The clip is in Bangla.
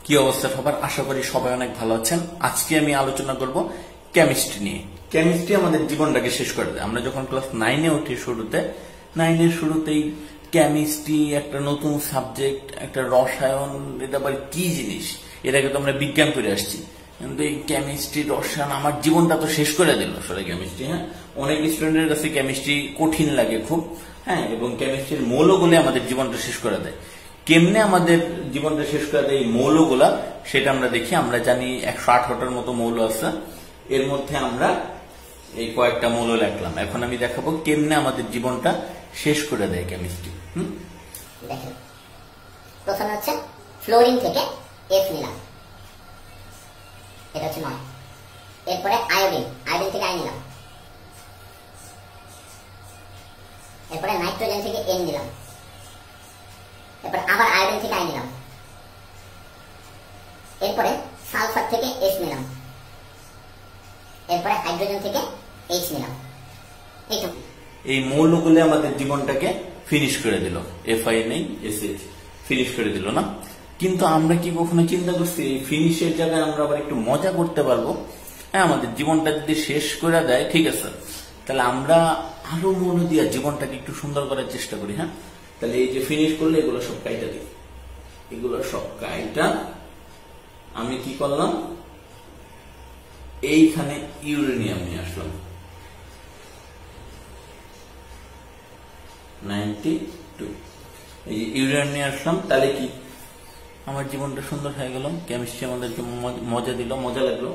কি অবস্থা সবার? আশা করি সবাই অনেক ভালো আছেন। আজকে আমি আলোচনা করব কেমিস্ট্রি নিয়ে। কেমিস্ট্রি আমাদের জীবনটাকে শেষ করে দেয়। আমরা যখন ক্লাস 9-এ উঠি, নাইনের শুরুতেই কেমিস্ট্রি একটা নতুন সাবজেক্ট, একটা রসায়ন, এটা আবার কি জিনিস, এর আগে তো আমরা বিজ্ঞান পড়ে আসছি, কিন্তু এই কেমিস্ট্রি রসায়ন আমার জীবনটা তো শেষ করে দিল আসলে কেমিস্ট্রি। হ্যাঁ, অনেক স্টুডেন্টের কাছে কেমিস্ট্রি কঠিন লাগে খুব। হ্যাঁ, এবং কেমিস্ট্রির মৌলগুলো আমাদের জীবনটা শেষ করে দেয়। কেমনে আমাদের জীবনটা শেষ করে দেয় এই মৌলগুলা, সেটা আমরা দেখি। আমরা জানি 118টার মতো মৌল আছে, এর মধ্যে আমরা এই কয়েকটা মৌল লিখলাম। এখন আমি দেখাবো কেমনে আমাদের জীবনটা শেষ করে দেয় কেমিস্ট্রি। দেখেন, প্রথমে হচ্ছে ফ্লোরিন থেকে এফ নিলাম, এটা হচ্ছে 9। এরপরে আয়োডিন থেকে আই নিলাম। এরপরে নাইট্রোজেন থেকে এন নিলাম। এরপরে আবার আয়োডিন থেকে আই নিলাম। এরপরে সালফার থেকে এস নিলাম। এরপরে হাইড্রোজেন থেকে এইচ নিলাম। এইটুকু। এই মৌলগুলো আমাদের জীবনটাকে ফিনিশ করে দিল। FiNH ফিনিশ করে দিল না? কিন্তু আমরা কি কখনো চিন্তা করছি এই ফিনিশের জায়গায় আমরা আবার একটু মজা করতে পারবো? হ্যাঁ, আমাদের জীবনটা যদি শেষ করে দেয়, ঠিক আছে, তাহলে আমরা আরো মৌল দিয়ে জীবনটাকে একটু সুন্দর করার চেষ্টা করি। হ্যাঁ, তাহলে এই যে ফিনিশ করলে এগুলো সব কাইটা দিই, এগুলো সব কাইটা আমি কি করলাম, এইখানে ইউরেনিয়াম নিয়ে আসলাম 92। এই ইউরেনিয়াম নিয়ে আসলাম, তাহলে কি আমার জীবনটা সুন্দর হয়ে গেল। কেমিস্ট্রি আমাদেরকে মজা দিল, মজা লাগলো।